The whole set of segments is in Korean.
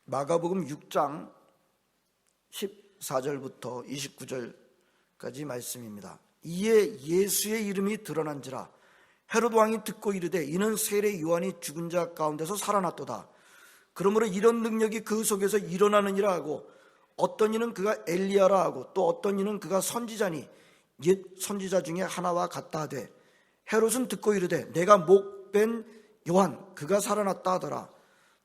마가복음 6장 14절부터 29절까지 말씀입니다. 이에 예수의 이름이 드러난지라 헤롯 왕이 듣고 이르되 이는 세례 요한이 죽은 자 가운데서 살아났도다. 그러므로 이런 능력이 그 속에서 일어나느니라 하고 어떤 이는 그가 엘리야라 하고 또 어떤 이는 그가 선지자니 옛 선지자 중에 하나와 같다 하되 헤롯은 듣고 이르되 내가 목벤 요한 그가 살아났다 하더라.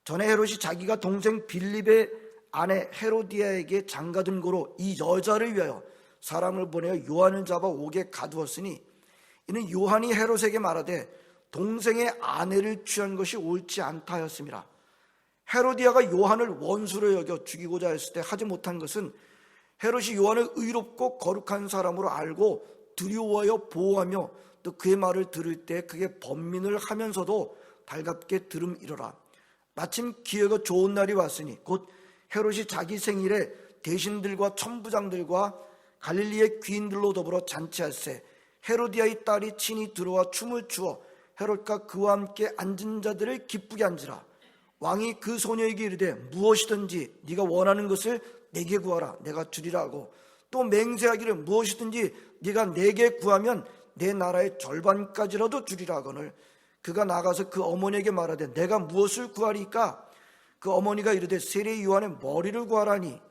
전에 헤롯이 자기가 동생 빌립의 아내 헤로디아에게 장가든 고로 이 여자를 위하여 사람을 보내어 요한을 잡아 옥에 가두었으니 이는 요한이 헤롯에게 말하되 동생의 아내를 취한 것이 옳지 않다 하였음이라. 헤로디아가 요한을 원수로 여겨 죽이고자 했을 때 하지 못한 것은 헤롯이 요한을 의롭고 거룩한 사람으로 알고 두려워하여 보호하며 또 그의 말을 들을 때 그게 번민을 하면서도 달갑게 들음이러라. 마침 기회가 좋은 날이 왔으니 곧 헤롯이 자기 생일에 대신들과 천부장들과 갈릴리의 귀인들로 더불어 잔치할세 헤로디아의 딸이 친히 들어와 춤을 추어 헤롯과 그와 함께 앉은 자들을 기쁘게 한지라. 왕이 그 소녀에게 이르되 무엇이든지 네가 원하는 것을 내게 구하라 내가 주리라 하고 또 맹세하기를 무엇이든지 네가 내게 구하면 내 나라의 절반까지라도 주리라 하거늘 그가 나가서 그 어머니에게 말하되 내가 무엇을 구하리까? 그 어머니가 이르되 세례 요한의 머리를 구하라니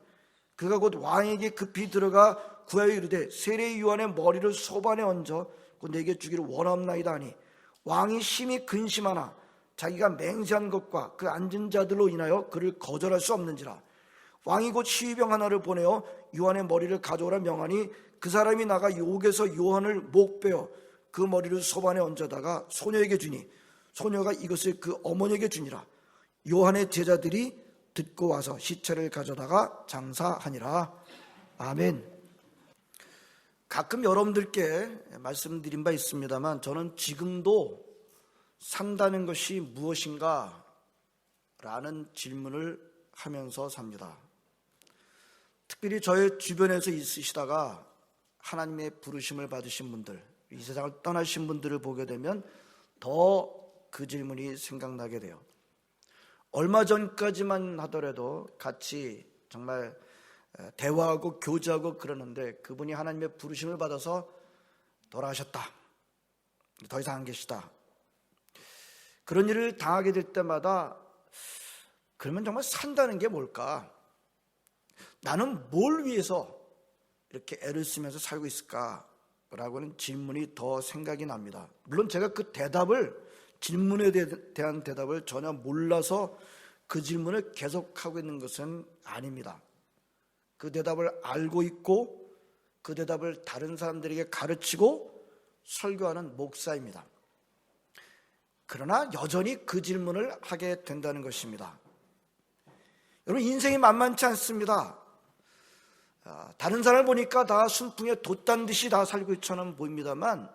그가 곧 왕에게 급히 들어가 구하여 이르되 세례 요한의 머리를 소반에 얹어 곧 내게 주기를 원하옵나이다 하니 왕이 심히 근심하나 자기가 맹세한 것과 그 앉은 자들로 인하여 그를 거절할 수 없는지라. 왕이 곧 시위병 하나를 보내어 요한의 머리를 가져오라 명하니 그 사람이 나가 옥에서 요한을 목베어 그 머리를 소반에 얹어다가 소녀에게 주니 소녀가 이것을 그 어머니에게 주니라. 요한의 제자들이 듣고 와서 시체를 가져다가 장사하니라. 아멘. 가끔 여러분들께 말씀드린 바 있습니다만 저는 지금도 산다는 것이 무엇인가 라는 질문을 하면서 삽니다. 특별히 저의 주변에서 있으시다가 하나님의 부르심을 받으신 분들, 이 세상을 떠나신 분들을 보게 되면 더 그 질문이 생각나게 돼요. 얼마 전까지만 하더라도 같이 정말 대화하고 교제하고 그러는데 그분이 하나님의 부르심을 받아서 돌아가셨다. 더 이상 안 계시다. 그런 일을 당하게 될 때마다 그러면 정말 산다는 게 뭘까? 나는 뭘 위해서 이렇게 애를 쓰면서 살고 있을까? 라고는 질문이 더 생각이 납니다. 물론 제가 그 질문에 대한 대답을 전혀 몰라서 그 질문을 계속하고 있는 것은 아닙니다. 그 대답을 알고 있고 그 대답을 다른 사람들에게 가르치고 설교하는 목사입니다. 그러나 여전히 그 질문을 하게 된다는 것입니다. 여러분, 인생이 만만치 않습니다. 다른 사람을 보니까 다 순풍에 돛단 듯이 다 살고 있처럼 보입니다만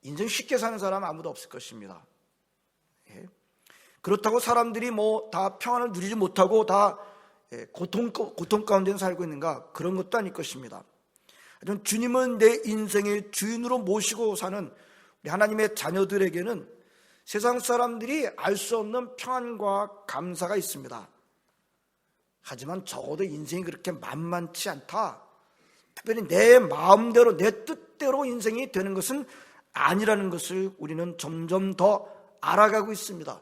인생 쉽게 사는 사람 아무도 없을 것입니다. 그렇다고 사람들이 다 평안을 누리지 못하고 다 고통 가운데 살고 있는가? 그런 것도 아닐 것입니다. 주님은 내 인생의 주인으로 모시고 사는 우리 하나님의 자녀들에게는 세상 사람들이 알 수 없는 평안과 감사가 있습니다. 하지만 적어도 인생이 그렇게 만만치 않다. 특별히 내 마음대로 내 뜻대로 인생이 되는 것은 아니라는 것을 우리는 점점 더 알아가고 있습니다.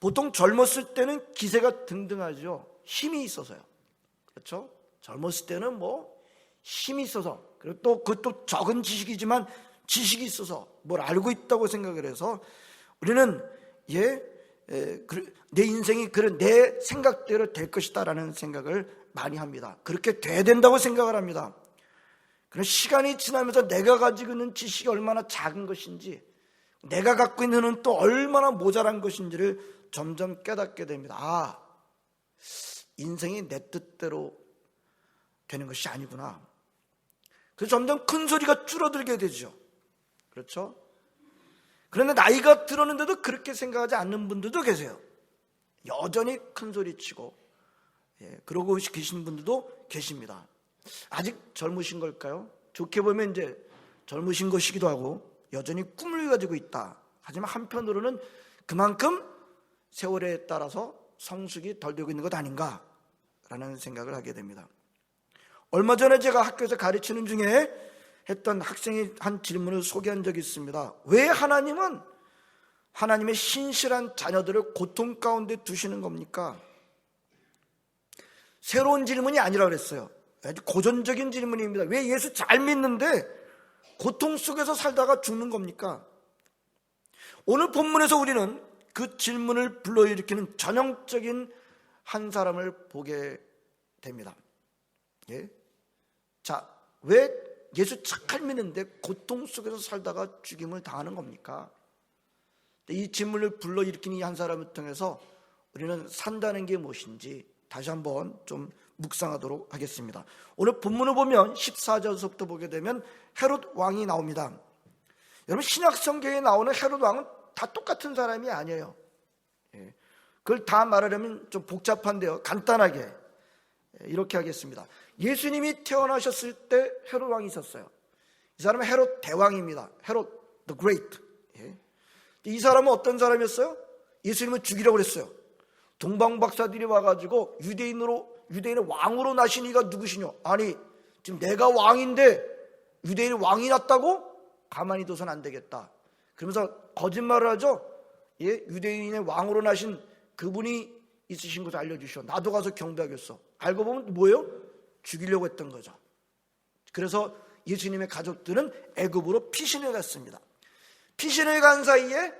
보통 젊었을 때는 기세가 등등하죠. 힘이 있어서요. 그렇죠? 젊었을 때는 힘이 있어서 그리고 또 그것도 적은 지식이지만 지식이 있어서 뭘 알고 있다고 생각을 해서 우리는 내 인생이 내 생각대로 될 것이다라는 생각을 많이 합니다. 그렇게 돼야 된다고 생각을 합니다. 그런 시간이 지나면서 내가 가지고 있는 지식이 얼마나 작은 것인지 내가 갖고 있는 눈은 또 얼마나 모자란 것인지를 점점 깨닫게 됩니다. 인생이 내 뜻대로 되는 것이 아니구나. 그래서 점점 큰 소리가 줄어들게 되죠. 그렇죠? 그런데 나이가 들었는데도 그렇게 생각하지 않는 분들도 계세요. 여전히 큰 소리 치고 그러고 계신 분들도 계십니다. 아직 젊으신 걸까요? 좋게 보면 이제 젊으신 것이기도 하고 여전히 꿈을 가지고 있다. 하지만 한편으로는 그만큼 세월에 따라서 성숙이 덜 되고 있는 것 아닌가 라는 생각을 하게 됩니다. 얼마 전에 제가 학교에서 가르치는 중에 했던 학생이 한 질문을 소개한 적이 있습니다. 왜 하나님은 하나님의 신실한 자녀들을 고통 가운데 두시는 겁니까? 새로운 질문이 아니라 그랬어요. 아주 고전적인 질문입니다. 왜 예수 잘 믿는데 고통 속에서 살다가 죽는 겁니까? 오늘 본문에서 우리는 그 질문을 불러일으키는 전형적인 한 사람을 보게 됩니다. 예? 자, 왜 예수 잘 믿는데 고통 속에서 살다가 죽임을 당하는 겁니까? 이 질문을 불러일으키는 이 한 사람을 통해서 우리는 산다는 게 무엇인지 다시 한번 좀 묵상하도록 하겠습니다. 오늘 본문을 보면 14절부터 보게 되면 헤롯 왕이 나옵니다. 여러분, 신약 성경에 나오는 헤롯 왕은 다 똑같은 사람이 아니에요. 그걸 다 말하려면 좀 복잡한데요. 간단하게 이렇게 하겠습니다. 예수님이 태어나셨을 때 헤롯 왕이 있었어요. 이 사람은 헤롯 대왕입니다. 헤롯 the Great. 이 사람은 어떤 사람이었어요? 예수님을 죽이려고 그랬어요. 동방 박사들이 와가지고 유대인의 왕으로 나신 이가 누구시냐? 아니, 지금 내가 왕인데 유대인의 왕이 났다고? 가만히 둬서는 안 되겠다. 그러면서 거짓말을 하죠. 예, 유대인의 왕으로 나신 그분이 있으신 것을 알려주셔. 나도 가서 경배하겠어. 알고 보면 뭐예요? 죽이려고 했던 거죠. 그래서 예수님의 가족들은 애굽으로 피신해 갔습니다. 피신해 간 사이에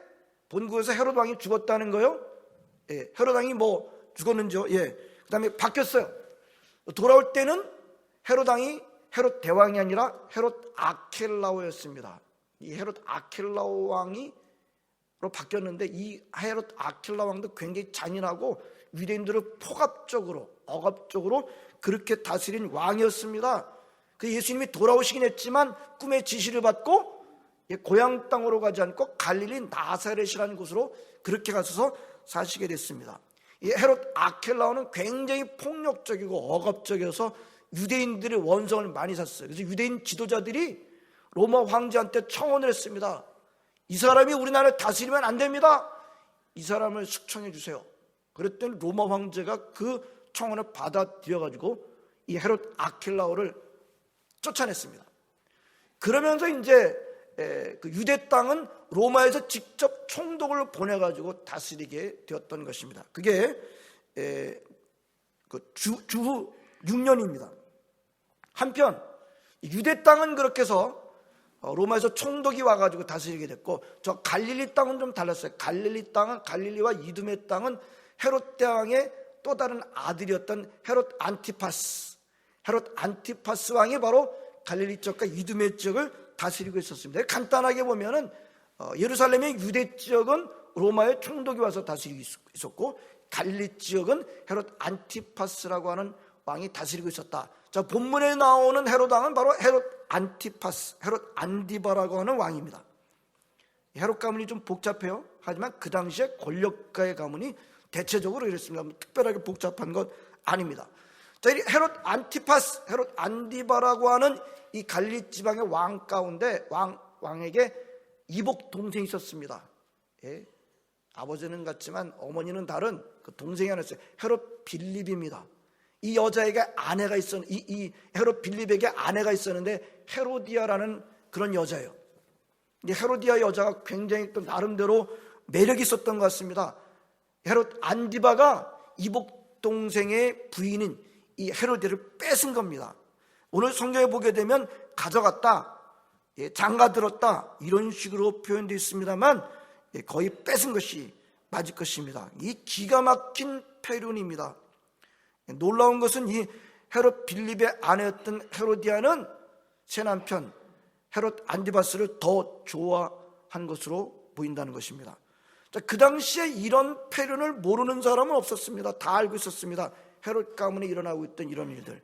본국에서 헤롯 왕이 죽었다는 거요. 예, 헤롯 왕이 뭐 죽었는지요? 예, 그 다음에 바뀌었어요. 돌아올 때는 헤롯 왕이 헤롯 대왕이 아니라 헤롯 아켈라오였습니다. 이 헤롯 아켈라오 왕이로 바뀌었는데 이 헤롯 아켈라 왕도 굉장히 잔인하고 유대인들을 폭압적으로 억압적으로 그렇게 다스린 왕이었습니다. 그 예수님이 돌아오시긴 했지만 꿈의 지시를 받고 고향 땅으로 가지 않고 갈릴리 나사렛이라는 곳으로 그렇게 가셔서 사시게 됐습니다. 이 헤롯 아켈라오는 굉장히 폭력적이고 억압적이어서 유대인들의 원성을 많이 샀어요. 그래서 유대인 지도자들이 로마 황제한테 청원을 했습니다. 이 사람이 우리나라를 다스리면 안 됩니다. 이 사람을 숙청해 주세요. 그랬더니 로마 황제가 그 청원을 받아들여가지고 이 헤롯 아켈라오를 쫓아냈습니다. 그러면서 이제 그 유대 땅은 로마에서 직접 총독을 보내가지고 다스리게 되었던 것입니다. 그게 그 주후 6년입니다. 한편 유대 땅은 그렇게 해서 로마에서 총독이 와가지고 다스리게 됐고, 저 갈릴리 땅은 좀 달랐어요. 갈릴리 땅은, 갈릴리와 이두메 땅은 헤롯 대왕의 또 다른 아들이었던 헤롯 안티파스 왕이 바로 갈릴리 쪽과 이두메 지역을 다스리고 있었습니다. 간단하게 보면은 예루살렘의 유대 지역은 로마의 총독이 와서 다스리고 있었고, 갈릴리 지역은 헤롯 안티파스라고 하는 왕이 다스리고 있었다. 자, 본문에 나오는 헤롯 왕은 바로 헤롯 안티파스, 헤롯 안디바라고 하는 왕입니다. 헤롯 가문이 좀 복잡해요. 하지만 그 당시에 권력가의 가문이 대체적으로 이랬습니다. 특별하게 복잡한 것 아닙니다. 자, 이 헤롯 안티파스, 헤롯 안디바라고 하는 이 갈릴리 지방의 왕 가운데 왕에게 이복 동생이 있었습니다. 예? 아버지는 같지만 어머니는 다른 그 동생이 하나 있어요. 헤롯 빌립입니다. 이 여자에게 아내가 이 헤롯 빌립에게 아내가 있었는데 헤로디아라는 그런 여자예요. 이 헤로디아 여자가 굉장히 또 나름대로 매력이 있었던 것 같습니다. 헤롯 안디바가 이복 동생의 부인인 이 헤로디아를 뺏은 겁니다. 오늘 성경에 보게 되면 가져갔다, 장가들었다 이런 식으로 표현되어 있습니다만 거의 뺏은 것이 맞을 것입니다. 이 기가 막힌 패륜입니다. 놀라운 것은 이 헤롯 빌립의 아내였던 헤로디아는 새 남편 헤롯 안디바스를 더 좋아한 것으로 보인다는 것입니다. 자, 그 당시에 이런 패륜을 모르는 사람은 없었습니다. 다 알고 있었습니다. 헤롯 가문에 일어나고 있던 이런 일들.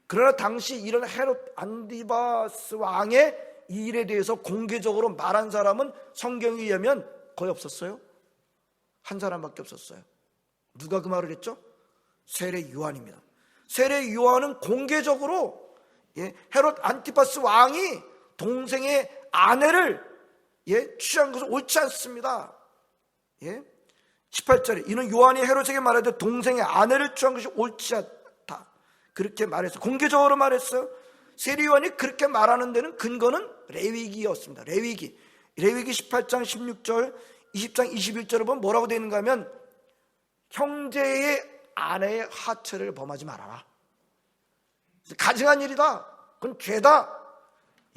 그러나 당시 이런 헤롯 안디바스 왕의 이 일에 대해서 공개적으로 말한 사람은 성경에 의하면 거의 없었어요. 한 사람밖에 없었어요. 누가 그 말을 했죠? 세례 요한입니다. 세례 요한은 공개적으로 헤롯 안티파스 왕이 동생의 아내를 취한 것은 옳지 않습니다. 18절에 이는 요한이 헤롯에게 말하되 동생의 아내를 취한 것이 옳지 않다. 그렇게 말했어요. 공개적으로 말했어요. 세례요한이 그렇게 말하는 데는 근거는 레위기였습니다. 레위기 18장 16절 20장 21절을 보면 뭐라고 되어 있는가 하면 형제의 아내의 하체를 범하지 말아라. 가증한 일이다. 그건 죄다.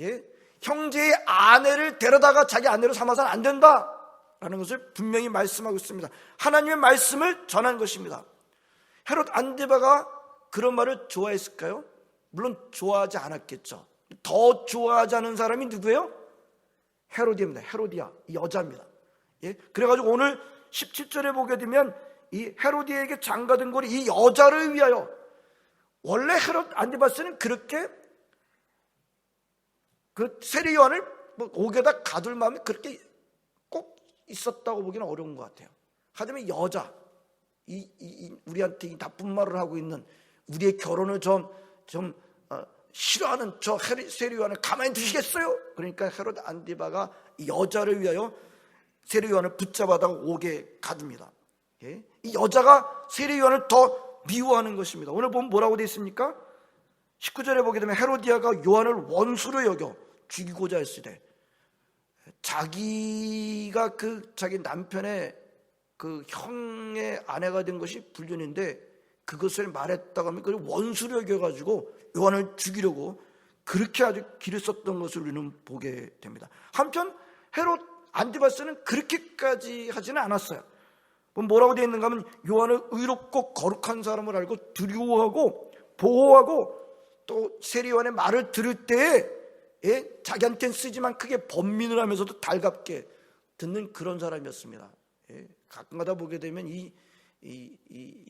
예? 형제의 아내를 데려다가 자기 아내로 삼아서는 안 된다 라는 것을 분명히 말씀하고 있습니다. 하나님의 말씀을 전한 것입니다. 헤롯 안디바가 그런 말을 좋아했을까요? 물론 좋아하지 않았겠죠. 더 좋아하지 않은 사람이 누구예요? 헤로디아입니다. 헤로디아, 이 여자입니다. 예? 그래가지고 오늘 17절에 보게 되면 이 헤로디아에게 장가든 꼴이 이 여자를 위하여, 원래 헤롯 안디바스는 그렇게 그 세례 요한을 옥에다 가둘 마음이 그렇게 꼭 있었다고 보기는 어려운 것 같아요. 하지만 여자, 우리한테 이 나쁜 말을 하고 있는, 우리의 결혼을 좀 싫어하는 저 세례 요한을 가만히 두시겠어요? 그러니까 헤롯 안디바가 이 여자를 위하여 세례 요한을 붙잡아다가 옥에 가둡니다. 예? 이 여자가 세례 요한을 더 미워하는 것입니다. 오늘 보면 뭐라고 되어 있습니까? 19절에 보게 되면 헤로디아가 요한을 원수로 여겨 죽이고자 했으되, 자기가 자기 남편의 그 형의 아내가 된 것이 불륜인데 그것을 말했다고 하면 그걸 원수로 여겨가지고 요한을 죽이려고 그렇게 아주 길을 썼던 것을 우리는 보게 됩니다. 한편 헤롯 안디바스는 그렇게까지 하지는 않았어요. 뭐라고 되어 있는가 하면 요한을 의롭고 거룩한 사람을 알고 두려워하고 보호하고 또 세례 요한의 말을 들을 때에 자기한테는 쓰지만 크게 번민을 하면서도 달갑게 듣는 그런 사람이었습니다. 가끔가다 보게 되면 이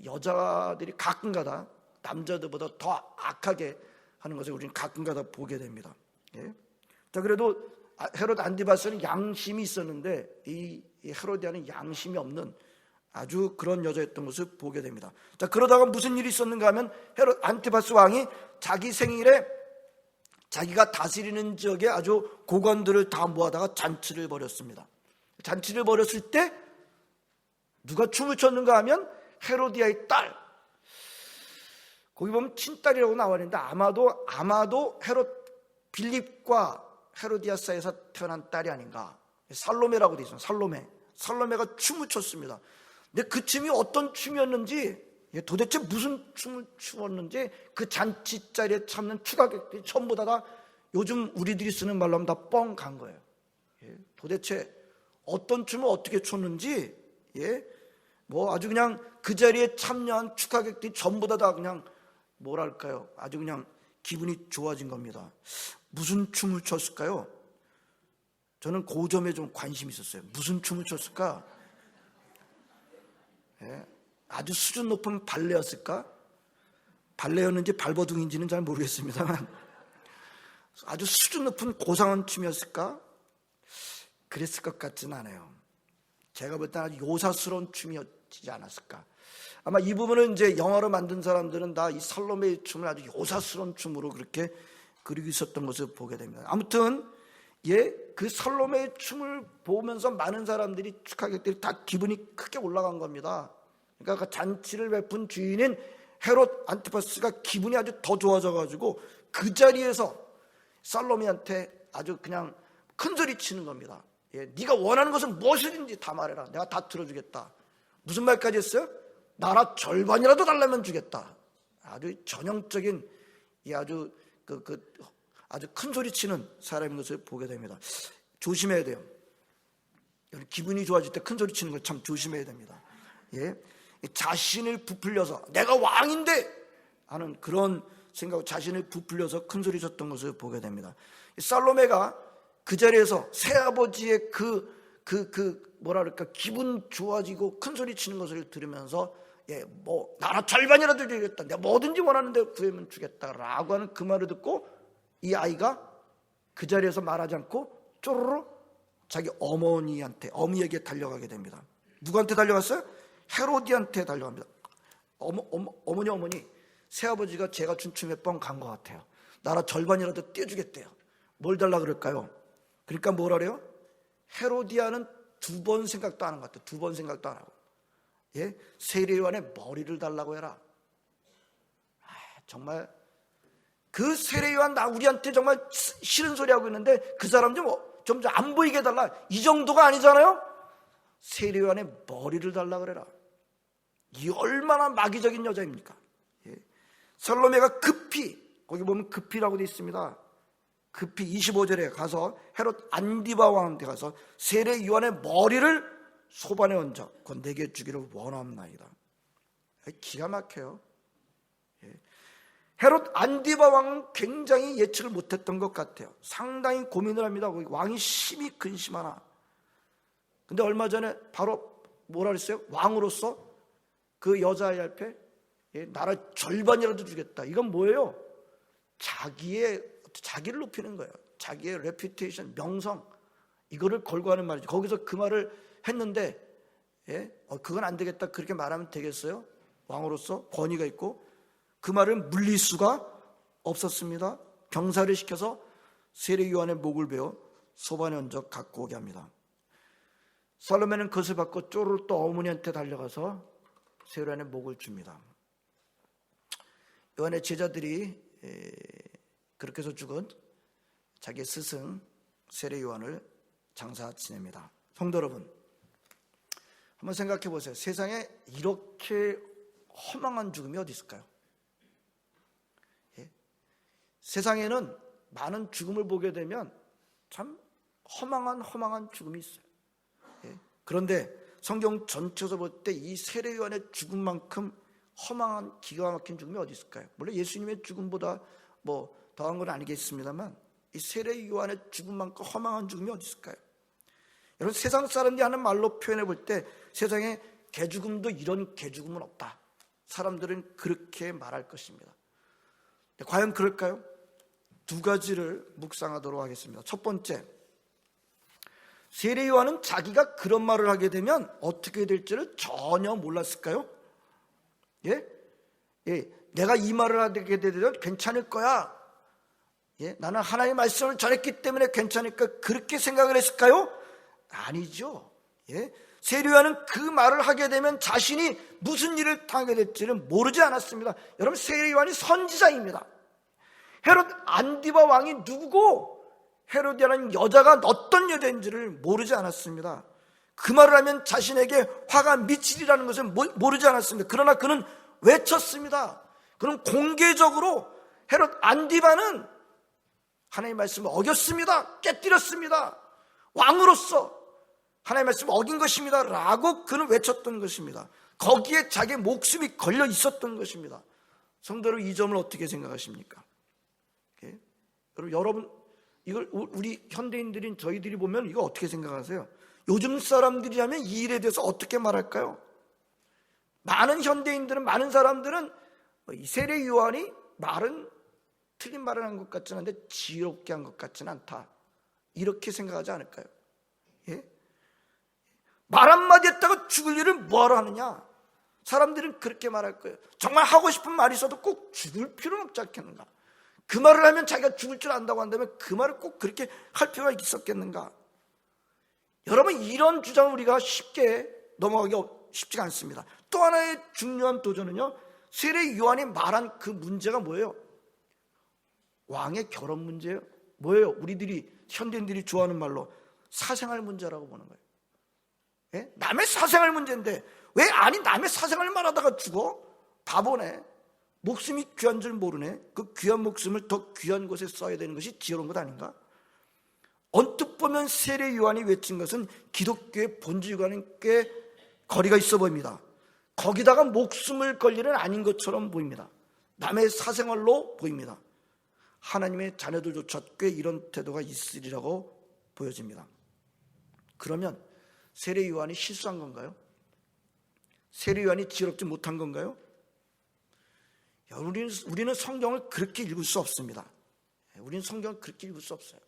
여자들이 가끔가다 남자들보다 더 악하게 하는 것을 우리는 가끔가다 보게 됩니다. 자, 그래도 헤롯 안디바스는 양심이 있었는데 이 헤로디아는 양심이 없는 아주 그런 여자였던 것을 보게 됩니다. 자, 그러다가 무슨 일이 있었는가 하면 헤롯 안티바스 왕이 자기 생일에 자기가 다스리는 지역에 아주 고관들을 다 모아다가 잔치를 벌였습니다. 잔치를 벌였을 때 누가 춤을 췄는가 하면 헤로디아의 딸, 거기 보면 친딸이라고 나와 있는데 아마도 헤롯 빌립과 헤로디아 사이에서 태어난 딸이 아닌가. 살로메라고 되어 있어요. 살로메가 춤을 췄습니다. 근데 그 춤이 어떤 춤이었는지, 도대체 무슨 춤을 추었는지 그 잔치 자리에 참는 추가객들이 전부 다 요즘 우리들이 쓰는 말로 하면 다 뻥 간 거예요. 도대체 어떤 춤을 어떻게 췄는지, 뭐 아주 그냥 그 자리에 참여한 축하객들이 전부 다 그냥 뭐랄까요, 아주 그냥 기분이 좋아진 겁니다. 무슨 춤을 췄을까요? 저는 그 점에 좀 관심이 있었어요. 무슨 춤을 췄을까? 아주 수준 높은 발레였을까? 발레였는지 발버둥인지는 잘 모르겠습니다만 아주 수준 높은 고상한 춤이었을까? 그랬을 것 같지는 않아요. 제가 볼 때 아주 요사스러운 춤이었지 않았을까? 아마 이 부분은 이제 영화로 만든 사람들은 다 이 살로메의 춤을 아주 요사스러운 춤으로 그렇게 그리고 있었던 것을 보게 됩니다. 아무튼 그 살로메의 춤을 보면서 많은 사람들이, 축하객들이 다 기분이 크게 올라간 겁니다. 그러니까 그 잔치를 베푼 주인인 헤롯 안티파스가 기분이 아주 더 좋아져가지고 그 자리에서 살로메한테 아주 그냥 큰 소리 치는 겁니다. 네가 원하는 것은 무엇이든지 다 말해라. 내가 다 들어주겠다. 무슨 말까지 했어요? 나라 절반이라도 달라면 주겠다. 아주 전형적인 아주 아주 큰 소리 치는 사람인 것을 보게 됩니다. 조심해야 돼요. 기분이 좋아질 때 큰 소리 치는 걸 참 조심해야 됩니다. 자신을 부풀려서 내가 왕인데 하는 그런 생각, 자신을 부풀려서 큰 소리 쳤던 것을 보게 됩니다. 살로메가 그 자리에서 새아버지의 뭐랄까 기분 좋아지고 큰 소리 치는 것을 들으면서 뭐 나라 절반이라도 주겠다, 내가 뭐든지 원하는데 구하면 주겠다라고 하는 그 말을 듣고 이 아이가 그 자리에서 말하지 않고 쪼르르 자기 어머니에게 달려가게 됩니다. 누구한테 달려갔어요? 헤로디한테 달려갑니다. 어머니, 새아버지가 제가 춘 춤에 뻥 간 것 같아요. 나라 절반이라도 떼주겠대요. 뭘 달라 그럴까요? 그러니까 뭐라 그래요? 헤로디아는 두 번 생각도 안 한 것 같아요. 두 번 생각도 안 하고 세례요한의 머리를 달라고 해라. 정말 그 세례 요한 우리한테 정말 싫은 소리 하고 있는데 그 사람 좀 안 보이게 해달라, 이 정도가 아니잖아요. 세례 요한의 머리를 달라 그래라. 이 얼마나 마귀적인 여자입니까? 살로메가 급히, 거기 보면 급히라고 되어 있습니다. 급히 25절에 가서 헤롯 안디바 왕한테 가서 세례 요한의 머리를 소반에 얹어 곧 내게 주기를 원하옵나이다. 기가 막혀요. 헤롯 안디바 왕은 굉장히 예측을 못했던 것 같아요. 상당히 고민을 합니다. 왕이 심히 근심하나. 근데 얼마 전에 바로 뭐라 그랬어요? 왕으로서 그 여자아이 앞에 나라 절반이라도 주겠다. 이건 뭐예요? 자기를 높이는 거예요. 자기의 레퓨테이션, 명성, 이거를 걸고 하는 말이죠. 거기서 그 말을 했는데 그건 안 되겠다 그렇게 말하면 되겠어요? 왕으로서 권위가 있고. 그 말을 물릴 수가 없었습니다. 병사를 시켜서 세례 요한의 목을 베어 소반에 얹어 갖고 오게 합니다. 살로메는 그것을 받고 쪼르르 또 어머니한테 달려가서 세례 요한의 목을 줍니다. 요한의 제자들이 그렇게 해서 죽은 자기 스승 세례 요한을 장사 지냅니다. 성도 여러분, 한번 생각해 보세요. 세상에 이렇게 허망한 죽음이 어디 있을까요? 세상에는 많은 죽음을 보게 되면 참 허망한 죽음이 있어요. 그런데 성경 전체에서 볼 때 이 세례 요한의 죽음만큼 허망한 기가 막힌 죽음이 어디 있을까요? 물론 예수님의 죽음보다 뭐 더한 건 아니겠습니다만 이 세례 요한의 죽음만큼 허망한 죽음이 어디 있을까요? 여러분, 세상 사람들이 하는 말로 표현해 볼 때 세상에 개죽음도 이런 개죽음은 없다. 사람들은 그렇게 말할 것입니다. 과연 그럴까요? 두 가지를 묵상하도록 하겠습니다. 첫 번째, 세례 요한은 자기가 그런 말을 하게 되면 어떻게 될지를 전혀 몰랐을까요? 내가 이 말을 하게 되면 괜찮을 거야. 나는 하나님의 말씀을 전했기 때문에 괜찮을까, 그렇게 생각을 했을까요? 아니죠. 세례 요한은 그 말을 하게 되면 자신이 무슨 일을 당하게 될지는 모르지 않았습니다. 여러분, 세례 요한이 선지자입니다. 헤롯 안디바 왕이 누구고 헤롯이라는 여자가 어떤 여자인지를 모르지 않았습니다. 그 말을 하면 자신에게 화가 미치리라는 것을 모르지 않았습니다. 그러나 그는 외쳤습니다. 그는 공개적으로 헤롯 안디바는 하나님의 말씀을 어겼습니다. 깨뜨렸습니다. 왕으로서 하나님의 말씀을 어긴 것입니다 라고 그는 외쳤던 것입니다. 거기에 자기의 목숨이 걸려 있었던 것입니다. 성도 여러분, 이 점을 어떻게 생각하십니까? 여러분, 이걸 우리 현대인들인 저희들이 보면 이거 어떻게 생각하세요? 요즘 사람들이라면 이 일에 대해서 어떻게 말할까요? 많은 현대인들은, 많은 사람들은 이 세례 요한이 말은 틀린 말을 한 것 같지는 않은데 지혜롭게 한 것 같지는 않다, 이렇게 생각하지 않을까요? 말 한마디 했다가 죽을 일을 뭐하러 하느냐? 사람들은 그렇게 말할 거예요. 정말 하고 싶은 말이 있어도 꼭 죽을 필요는 없지 않겠는가? 그 말을 하면 자기가 죽을 줄 안다고 한다면 그 말을 꼭 그렇게 할 필요가 있었겠는가? 여러분, 이런 주장을 우리가 쉽게 넘어가기 쉽지가 않습니다. 또 하나의 중요한 도전은요, 세례 요한이 말한 그 문제가 뭐예요? 왕의 결혼 문제예요. 뭐예요? 우리들이, 현대인들이 좋아하는 말로 사생활 문제라고 보는 거예요. 남의 사생활 문제인데 왜 남의 사생활 말하다가 죽어? 바보네. 목숨이 귀한 줄 모르네. 그 귀한 목숨을 더 귀한 곳에 써야 되는 것이 지혜로운 것 아닌가? 언뜻 보면 세례 요한이 외친 것은 기독교의 본질과는 꽤 거리가 있어 보입니다. 거기다가 목숨을 걸 일은 아닌 것처럼 보입니다. 남의 사생활로 보입니다. 하나님의 자녀들조차 꽤 이런 태도가 있으리라고 보여집니다. 그러면 세례 요한이 실수한 건가요? 세례 요한이 지혜롭지 못한 건가요? 우리는 성경을 그렇게 읽을 수 없습니다. 우리는 성경을 그렇게 읽을 수 없어요.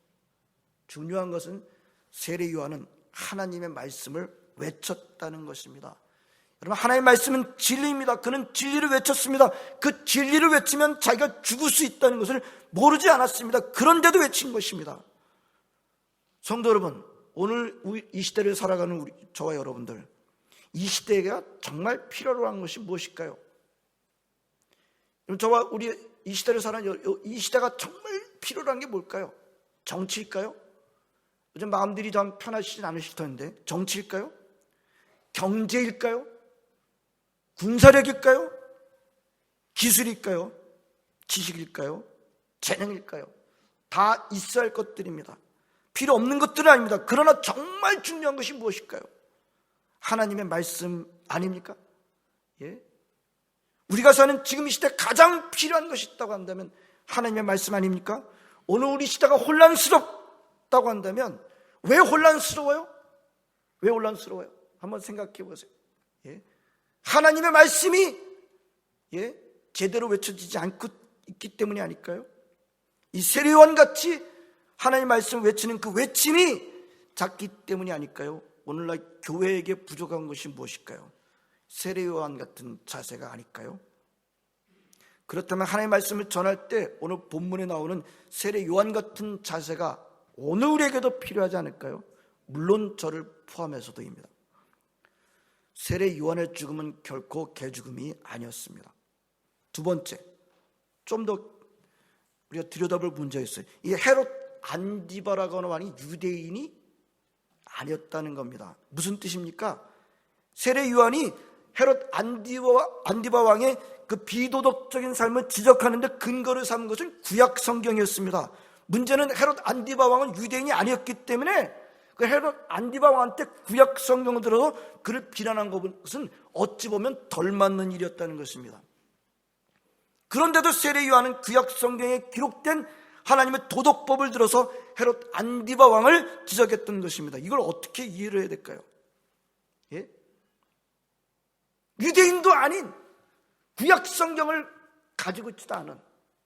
중요한 것은 세례 요한은 하나님의 말씀을 외쳤다는 것입니다. 여러분, 하나님의 말씀은 진리입니다. 그는 진리를 외쳤습니다. 그 진리를 외치면 자기가 죽을 수 있다는 것을 모르지 않았습니다. 그런데도 외친 것입니다. 성도 여러분, 오늘 이 시대를 살아가는 저와 여러분들, 이 시대가 정말 필요로 한 것이 무엇일까요? 저와 우리 이 시대를 사는 이 시대가 정말 필요한 게 뭘까요? 정치일까요? 요즘 마음들이 좀 편하시진 않으실 텐데 정치일까요? 경제일까요? 군사력일까요? 기술일까요? 지식일까요? 재능일까요? 다 있어야 할 것들입니다. 필요 없는 것들은 아닙니다. 그러나 정말 중요한 것이 무엇일까요? 하나님의 말씀 아닙니까? 예? 우리가 사는 지금 이 시대에 가장 필요한 것이 있다고 한다면 하나님의 말씀 아닙니까? 오늘 우리 시대가 혼란스럽다고 한다면 왜 혼란스러워요? 왜 혼란스러워요? 한번 생각해 보세요. 예? 하나님의 말씀이 제대로 외쳐지지 않고 있기 때문이 아닐까요? 이 세례요한 같이 하나님의 말씀을 외치는 그 외침이 작기 때문이 아닐까요? 오늘날 교회에게 부족한 것이 무엇일까요? 세례요한 같은 자세가 아닐까요? 그렇다면 하나님의 말씀을 전할 때 오늘 본문에 나오는 세례요한 같은 자세가 오늘 우리에게도 필요하지 않을까요? 물론 저를 포함해서도입니다. 세례요한의 죽음은 결코 개죽음이 아니었습니다. 두 번째, 좀 더 우리가 들여다볼 문제가 있어요. 이 헤롯 안디바라고 하는 왕이 유대인이 아니었다는 겁니다. 무슨 뜻입니까? 세례 요한이 헤롯 안디바 왕의 그 비도덕적인 삶을 지적하는데 근거를 삼은 것은 구약 성경이었습니다. 문제는 헤롯 안디바 왕은 유대인이 아니었기 때문에 그 헤롯 안디바 왕한테 구약 성경을 들어서 그를 비난한 것은 어찌 보면 덜 맞는 일이었다는 것입니다. 그런데도 세례 요한은 구약 성경에 기록된 하나님의 도덕법을 들어서 헤롯 안디바 왕을 지적했던 것입니다. 이걸 어떻게 이해를 해야 될까요? 예? 유대인도 아닌 구약 성경을 가지고 있지도 않은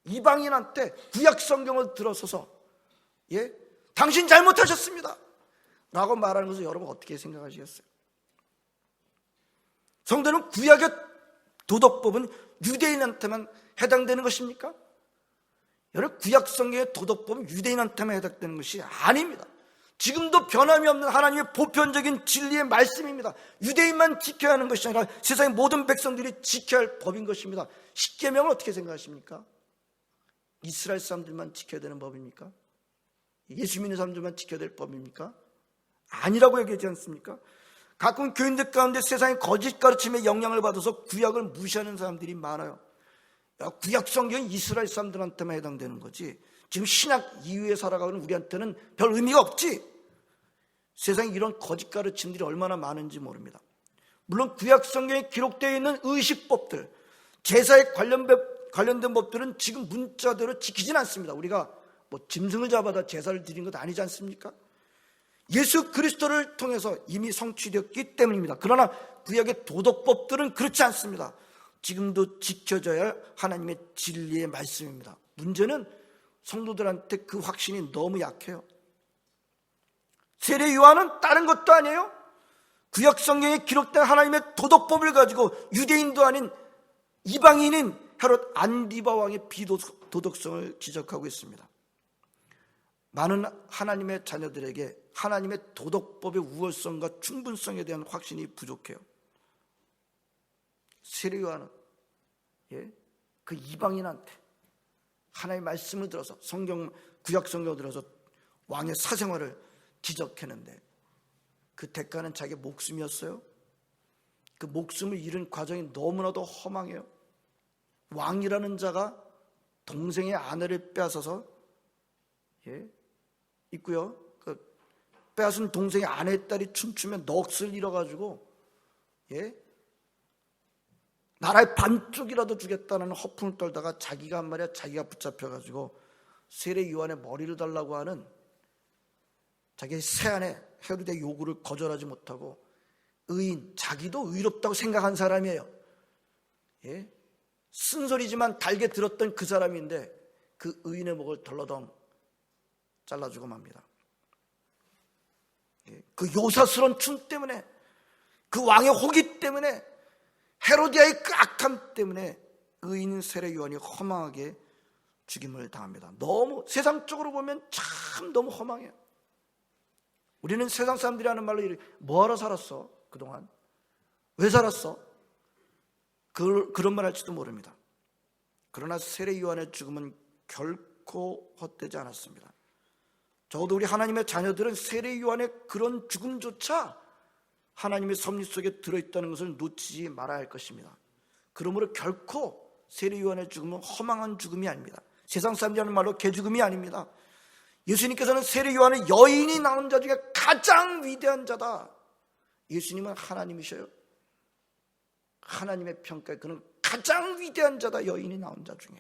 이방인한테 구약 성경을 들어서서 당신 잘못하셨습니다 라고 말하는 것을 여러분 어떻게 생각하시겠어요? 성도는 구약의 도덕법은 유대인한테만 해당되는 것입니까? 여러분, 구약 성경의 도덕법은 유대인한테만 해당되는 것이 아닙니다. 지금도 변함이 없는 하나님의 보편적인 진리의 말씀입니다. 유대인만 지켜야 하는 것이 아니라 세상의 모든 백성들이 지켜야 할 법인 것입니다. 십계명을 어떻게 생각하십니까? 이스라엘 사람들만 지켜야 되는 법입니까? 예수 믿는 사람들만 지켜야 될 법입니까? 아니라고 얘기하지 않습니까? 가끔 교인들 가운데 세상의 거짓 가르침에 영향을 받아서 구약을 무시하는 사람들이 많아요. 구약 성경은 이스라엘 사람들한테만 해당되는 거지 지금 신약 이후에 살아가는 우리한테는 별 의미가 없지. 세상에 이런 거짓 가르침들이 얼마나 많은지 모릅니다. 물론 구약 성경에 기록되어 있는 의식법들, 제사에 관련된 법들은 지금 문자대로 지키진 않습니다. 우리가 짐승을 잡아다 제사를 드린 것 아니지 않습니까? 예수 그리스도를 통해서 이미 성취되었기 때문입니다. 그러나 구약의 도덕법들은 그렇지 않습니다. 지금도 지켜져야 할 하나님의 진리의 말씀입니다. 문제는 성도들한테 그 확신이 너무 약해요. 세례 요한은 다른 것도 아니에요. 구약 성경에 기록된 하나님의 도덕법을 가지고 유대인도 아닌 이방인인 헤롯 안디바 왕의 비도덕성을 지적하고 있습니다. 많은 하나님의 자녀들에게 하나님의 도덕법의 우월성과 충분성에 대한 확신이 부족해요. 세례 요한은 그 이방인한테 하나님의 말씀을 들어서 구약 성경을 들어서 왕의 사생활을 지적했는데 그 대가는 자기 목숨이었어요. 그 목숨을 잃은 과정이 너무나도 허망해요. 왕이라는 자가 동생의 아내를 빼앗아서 있고요. 그 빼앗은 동생의 아내의 딸이 춤추며 넋을 잃어가지고 나라의 반쪽이라도 주겠다는 허풍을 떨다가 자기가 한 말이야 자기가 붙잡혀가지고 세례 요한의 머리를 달라고 하는 자기의 새아내 헤롯의 요구를 거절하지 못하고 자기도 의롭다고 생각한 사람이에요. 쓴소리지만 달게 들었던 그 사람인데 그 의인의 목을 덜러덩 잘라주고 맙니다. 그 요사스러운 춤 때문에 그 왕의 호기 때문에 헤로디아의 그 악함 때문에 의인 세례 요한이 허망하게 죽임을 당합니다. 너무 세상적으로 보면 참 너무 허망해요. 우리는 세상 사람들이 하는 말로 뭐하러 살았어? 그동안 왜 살았어? 그런 말 할지도 모릅니다. 그러나 세례 요한의 죽음은 결코 헛되지 않았습니다. 적어도 우리 하나님의 자녀들은 세례 요한의 그런 죽음조차 하나님의 섭리 속에 들어있다는 것을 놓치지 말아야 할 것입니다. 그러므로 결코 세례 요한의 죽음은 허망한 죽음이 아닙니다. 세상 사람들이 하는 말로 개죽음이 아닙니다. 예수님께서는 세례 요한의 여인이 낳은 자 중에 가장 위대한 자다. 예수님은 하나님이셔요. 하나님의 평가에 그는 가장 위대한 자다. 여인이 낳은 자 중에.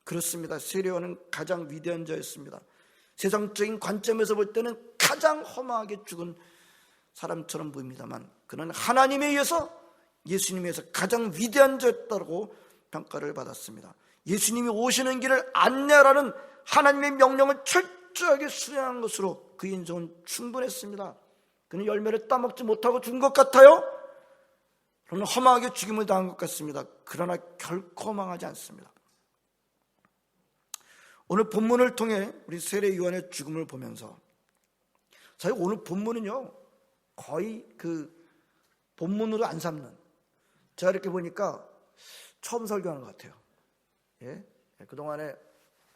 그렇습니다. 세례 요한은 가장 위대한 자였습니다. 세상적인 관점에서 볼 때는 가장 허망하게 죽은 사람처럼 보입니다만 그는 하나님에 의해서, 예수님에 의해서 가장 위대한 자였다고 평가를 받았습니다. 예수님이 오시는 길을 안내하라는 하나님의 명령을 철저하게 수행한 것으로 그의 인생은 충분했습니다. 그는 열매를 따먹지 못하고 죽은 것 같아요? 그는 허망하게 죽임을 당한 것 같습니다. 그러나 결코 망하지 않습니다. 오늘 본문을 통해 우리 세례 요한의 죽음을 보면서, 사실 오늘 본문은요 거의 그 본문으로 안 삼는, 제가 이렇게 보니까 처음 설교하는 것 같아요. 그동안에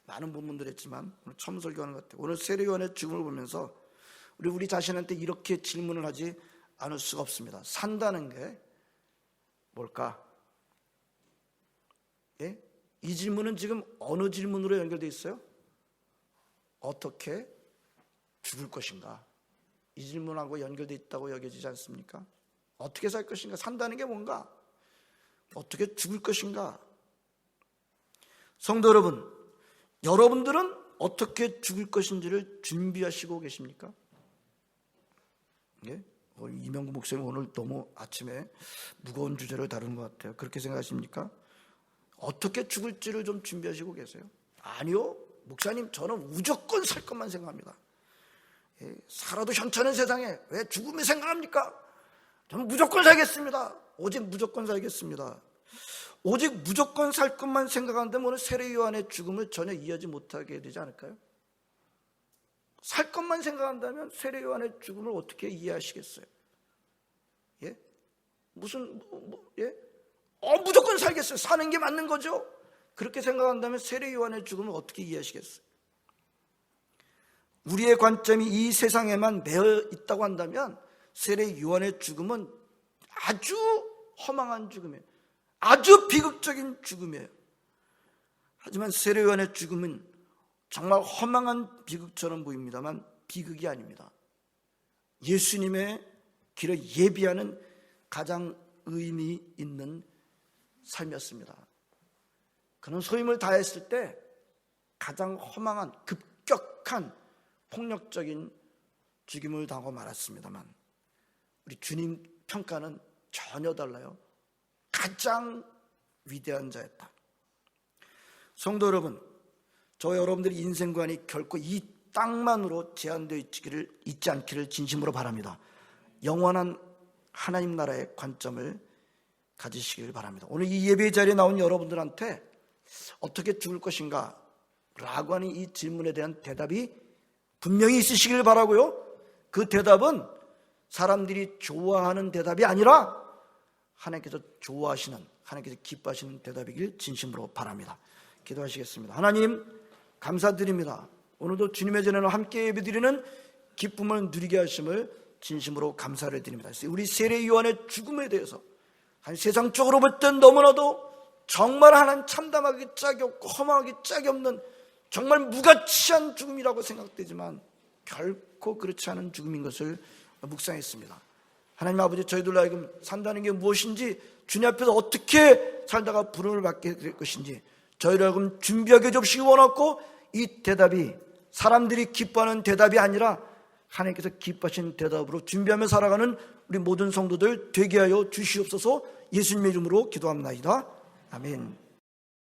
많은 본문들 했지만 오늘 처음 설교하는 것 같아요. 오늘 세례 요한의 죽음을 보면서 우리 자신한테 이렇게 질문을 하지 않을 수가 없습니다. 산다는 게 뭘까? 이 질문은 지금 어느 질문으로 연결되어 있어요? 어떻게 죽을 것인가? 이 질문하고 연결되어 있다고 여겨지지 않습니까? 어떻게 살 것인가? 산다는 게 뭔가? 어떻게 죽을 것인가? 성도 여러분, 여러분들은 어떻게 죽을 것인지를 준비하시고 계십니까? 이명구 목사님 오늘 너무 아침에 무거운 주제를 다루는 것 같아요. 그렇게 생각하십니까? 어떻게 죽을지를 좀 준비하시고 계세요? 아니요, 목사님 저는 무조건 살 것만 생각합니다. 살아도 현찮은 세상에 왜 죽음을 생각합니까? 저는 무조건 살겠습니다. 오직 무조건 살겠습니다. 오직 무조건 살 것만 생각하는데 오늘 세례 요한의 죽음을 전혀 이해하지 못하게 되지 않을까요? 살 것만 생각한다면 세례 요한의 죽음을 어떻게 이해하시겠어요? 무조건 살겠어요. 사는 게 맞는 거죠. 그렇게 생각한다면 세례 요한의 죽음을 어떻게 이해하시겠어요? 우리의 관점이 이 세상에만 매여 있다고 한다면 세례 요한의 죽음은 아주 허망한 죽음이에요. 아주 비극적인 죽음이에요. 하지만 세례 요한의 죽음은 정말 허망한 비극처럼 보입니다만 비극이 아닙니다. 예수님의 길을 예비하는 가장 의미 있는 삶이었습니다. 그는 소임을 다했을 때 가장 허망한 급격한 폭력적인 죽임을 당하고 말았습니다만 우리 주님 평가는 전혀 달라요. 가장 위대한 자였다. 성도 여러분, 저 여러분들의 인생관이 결코 이 땅만으로 제한되어 있지 않기를 진심으로 바랍니다. 영원한 하나님 나라의 관점을 가지시길 바랍니다. 오늘 이 예배 자리에 나온 여러분들한테 어떻게 죽을 것인가 라고 하는 이 질문에 대한 대답이 분명히 있으시길 바라고요. 그 대답은 사람들이 좋아하는 대답이 아니라 하나님께서 좋아하시는, 하나님께서 기뻐하시는 대답이길 진심으로 바랍니다. 기도하시겠습니다. 하나님 감사드립니다. 오늘도 주님의 전에는 함께 예배드리는 기쁨을 누리게 하심을 진심으로 감사를 드립니다. 우리 세례 요한의 죽음에 대해서 한 세상적으로 볼 땐 너무나도 정말 하나님 참담하기 짝이 없고 허망하기 짝이 없는 정말 무가치한 죽음이라고 생각되지만 결코 그렇지 않은 죽음인 것을 묵상했습니다. 하나님 아버지, 저희들로 하여금 산다는 게 무엇인지, 주님 앞에서 어떻게 살다가 부름을 받게 될 것인지 저희를 하여금 준비하게 해주시기 원하고, 이 대답이 사람들이 기뻐하는 대답이 아니라 하나님께서 기뻐하시는 대답으로 준비하며 살아가는 우리 모든 성도들 되게 하여 주시옵소서. 예수님의 이름으로 기도합니다. 아멘.